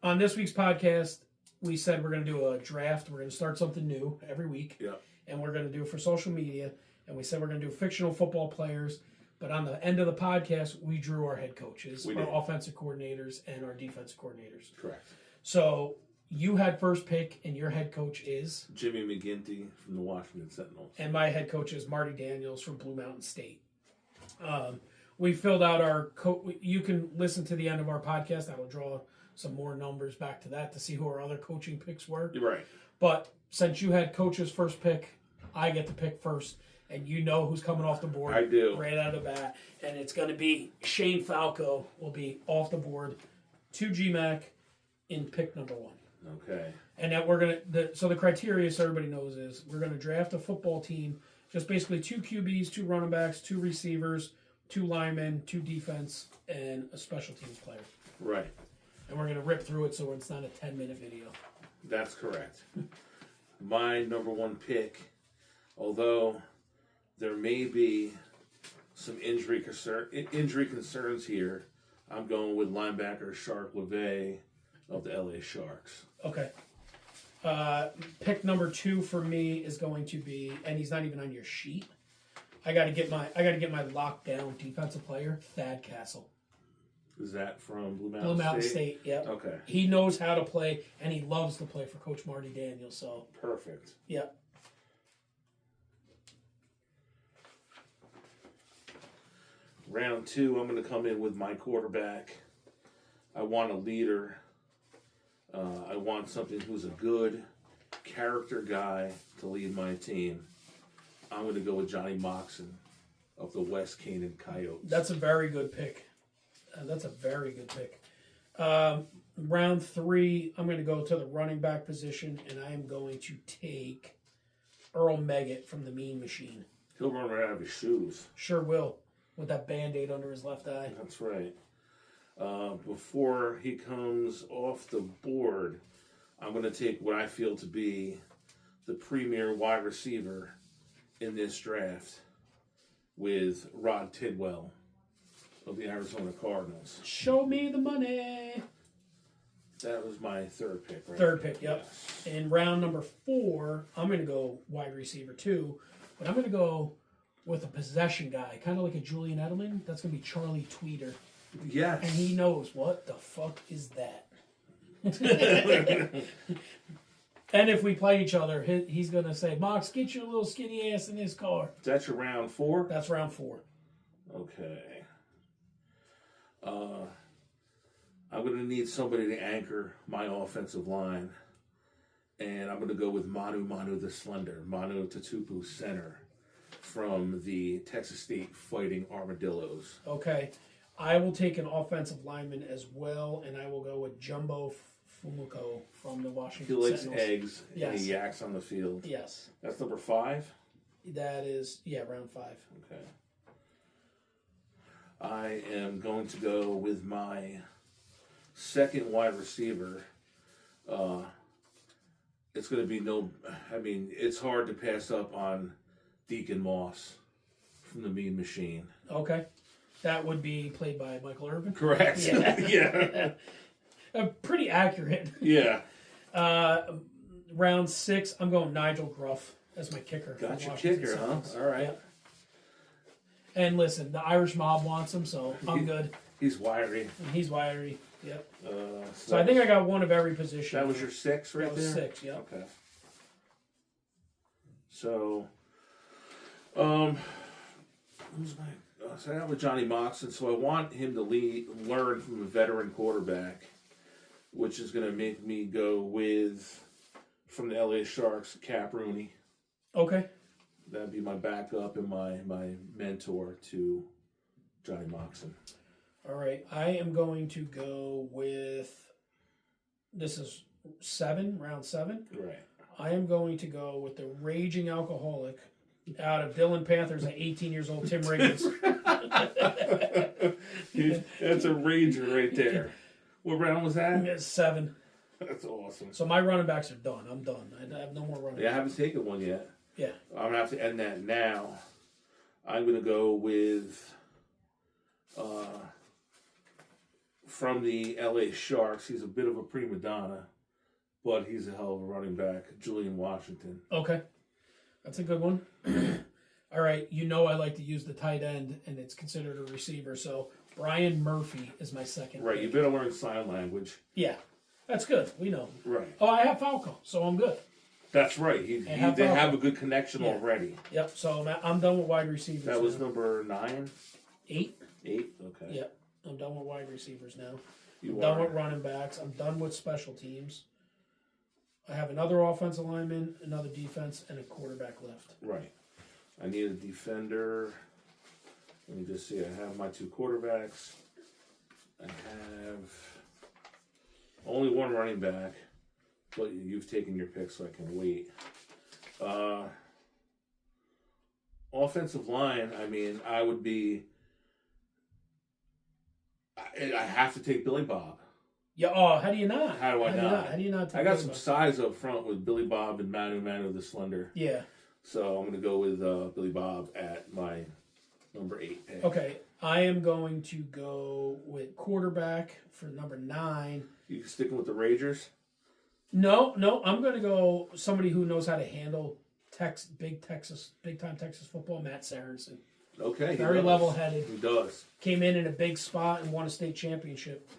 on this week's podcast, we said we're going to do a draft. We're going to start something new every week. Yeah. And we're going to do it for social media. And we said we're going to do fictional football players. But on the end of the podcast, we drew our head coaches, our offensive coordinators, and our defensive coordinators. Correct. So you had first pick, and your head coach is? Jimmy McGinty from the Washington Sentinels. And my head coach is Marty Daniels from Blue Mountain State. We filled out our you can listen to the end of our podcast. I will draw some more numbers back to that to see who our other coaching picks were. Right. But since you had coach's first pick, I get to pick first. And you know who's coming off the board. I do. Right out of the bat. And it's going to be Shane Falco will be off the board to GMAC in pick number 1. Okay. And that we're going to, so the criteria, so everybody knows, is we're going to draft a football team, just basically 2 QBs, 2 running backs, 2 receivers, 2 linemen, 2 defense, and a special teams player. Right. And we're going to rip through it so it's not a 10-minute video. That's correct. My number 1 pick, although there may be some injury concerns here, I'm going with linebacker Shark LeVay of the LA Sharks. Okay. Pick number 2 for me is going to be, and he's not even on your sheet. I got to get my lockdown defensive player, Thad Castle. Is that from Blue Mountain State? Yep. Okay. He knows how to play, and he loves to play for Coach Marty Daniels. So perfect. Yep. Round 2, I'm going to come in with my quarterback. I want a leader. I want something who's a good character guy to lead my team. I'm going to go with Johnny Moxon of the West Canaan Coyotes. That's a very good pick. Round 3, I'm going to go to the running back position, and I am going to take Earl Meggett from the Mean Machine. He'll run right out of his shoes. Sure will, with that Band-Aid under his left eye. That's right. Before he comes off the board, I'm going to take what I feel to be the premier wide receiver in this draft with Rod Tidwell of the Arizona Cardinals. Show me the money. That was my third pick, right? Third pick, yep. Yes. In round number 4, I'm going to go wide receiver 2, but I'm going to go with a possession guy, kind of like a Julian Edelman. That's going to be Charlie Tweeter. Yes. And he knows, what the fuck is that? And if we play each other, he's going to say, Mox, get your little skinny ass in this car. That's your round 4? That's round 4. Okay. I'm going to need somebody to anchor my offensive line. And I'm going to go with Manu the Slender, Manu Tutupu Center from the Texas State Fighting Armadillos. Okay. I will take an offensive lineman as well, and I will go with Jumbo Fumuko from the Washington Sentinels. He likes eggs, yes. And he yaks on the field. Yes. That's number 5? That is, round 5. Okay. I am going to go with my second wide receiver. It's going to be it's hard to pass up on Deacon Moss from the Mean Machine. Okay. That would be played by Michael Irvin? Correct. Yeah. Pretty accurate. Yeah. Round 6, I'm going Nigel Gruff as my kicker. Got your kicker, huh? All right. Yeah. And listen, the Irish mob wants him, so I'm good. He's wiry. He's wiry. Yep. So I think I got one of every position. That was your 6 right there? That was 6, yeah. Okay. So, so I got with Johnny Moxon, so I want him to learn from a veteran quarterback, which is going to make me go with, from the LA Sharks, Cap Rooney. Okay. That'd be my backup and my mentor to Johnny Moxon. All right. I am going to go with, this is 7, round 7. Right. I am going to go with the raging alcoholic out of Dillon Panthers at 18 years old, Tim Riggins. That's a rager right there. What round was that? It's 7. That's awesome. So my running backs are done. I'm done. I have no more running backs. I haven't taken one yet. Yeah. I'm going to have to end that now. I'm going to go with from the LA Sharks. He's a bit of a prima donna, but he's a hell of a running back. Julian Washington. Okay. That's a good one. All right. You know I like to use the tight end, and it's considered a receiver. So Brian Murphy is my second. Right. pick. You better learn sign language. Yeah. That's good. We know. Right. Oh, I have Falco, so I'm good. That's right. They have a good connection already. Yep. So I'm done with wide receivers. That was now. number 9? 8. 8? Okay. Yep. I'm done with wide receivers now. I'm done with running backs. I'm done with special teams. I have another offensive lineman, another defense, and a quarterback left. Right. I need a defender. Let me just see. I have my 2 quarterbacks. I have only 1 running back, but you've taken your pick, so I can wait. Offensive line, I mean, I would be... I have to take Billy Bob. Yeah. Oh, how do you not? How do I not? How do you not take I got Billy some Bob? size up front with Billy Bob and Manu the Slender. Yeah. So I'm going to go with Billy Bob at my number 8 pick. Okay. I am going to go with quarterback for number 9. You sticking with the Ragers? No. I'm going to go somebody who knows how to handle big time Texas football, Matt Sarensen. Okay. Very level-headed. He does. Came in a big spot and won a state championship.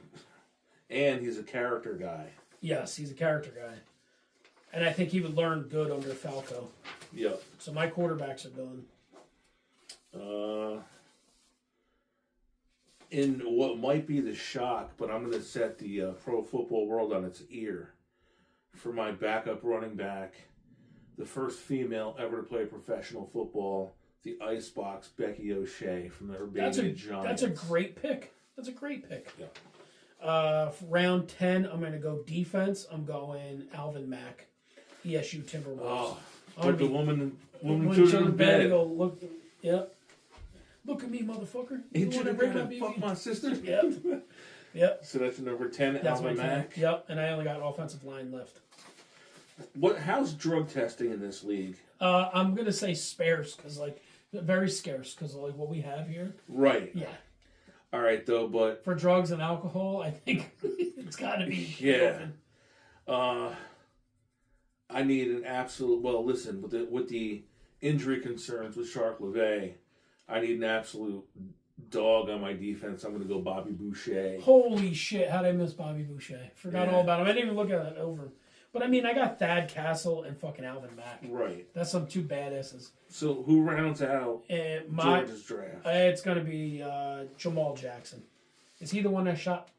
And he's a character guy. Yes, he's a character guy. And I think he would learn good under Falco. Yep. So my quarterbacks are done. In what might be the shock, but I'm going to set the pro football world on its ear. For my backup running back, the first female ever to play professional football, the Icebox, Becky O'Shea from the Urbana Giants. That's a great pick. Yeah. Round 10, I'm going to go defense. I'm going Alvin Mack, ESU Timberwolves. Oh, I'm put the gonna woman when children in and bed. go, look at me, motherfucker. Ain't you wanna the bring guy my that fucked baby? my sister? Yep. So that's your number 10, That's my Alvin 10. Mack. Yep. And I only got offensive line left. How's drug testing in this league? I'm going to say sparse because, very scarce because, what we have here. Right. Yeah. All right, though, but... For drugs and alcohol, I think it's got to be. Yeah. I need an absolute... Well, listen, with the injury concerns with Shark LeVay, I need an absolute dog on my defense. I'm going to go Bobby Boucher. Holy shit, how did I miss Bobby Boucher? Forgot all about him. I didn't even look at that over. But, I got Thad Castle and fucking Alvin Mack. Right. That's some 2 badasses. So who rounds out Georgia's draft? It's going to be Jamal Jackson. Is he the one that shot...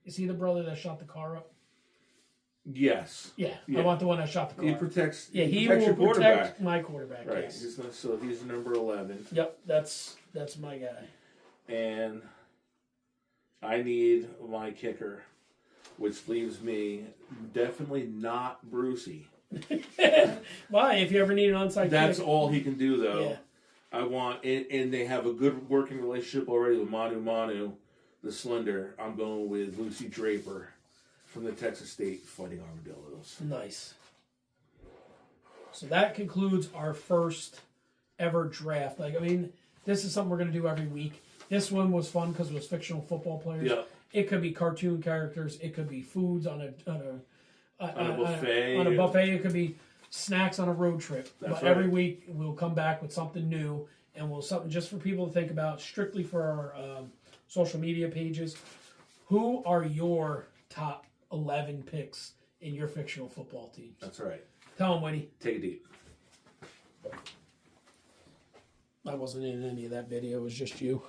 Is he the brother that shot the car up? Yes. Yeah. I want the one that shot the car. He protects. Yeah, he protects will your protect my quarterback. Right. Yes. He's number 11. Yep. That's my guy. And I need my kicker, which leaves me definitely not Brucey. Why? If you ever need an onside That's kick. all he can do, though. Yeah. I want, and they have a good working relationship already with Manu, the Slender. I'm going with Lucy Draper from the Texas State Fighting Armadillos. Nice. So that concludes our first ever draft. This is something we're going to do every week. This one was fun because it was fictional football players. Yeah. It could be cartoon characters. It could be foods on a buffet. On a buffet. It could be snacks on a road trip. That's but right. every week we'll come back with something new and something just for people to think about, strictly for our social media pages. Who are your top 11 picks in your fictional football teams? That's right. Tell them, Winnie. Take a deep. I wasn't in any of that video. It was just you.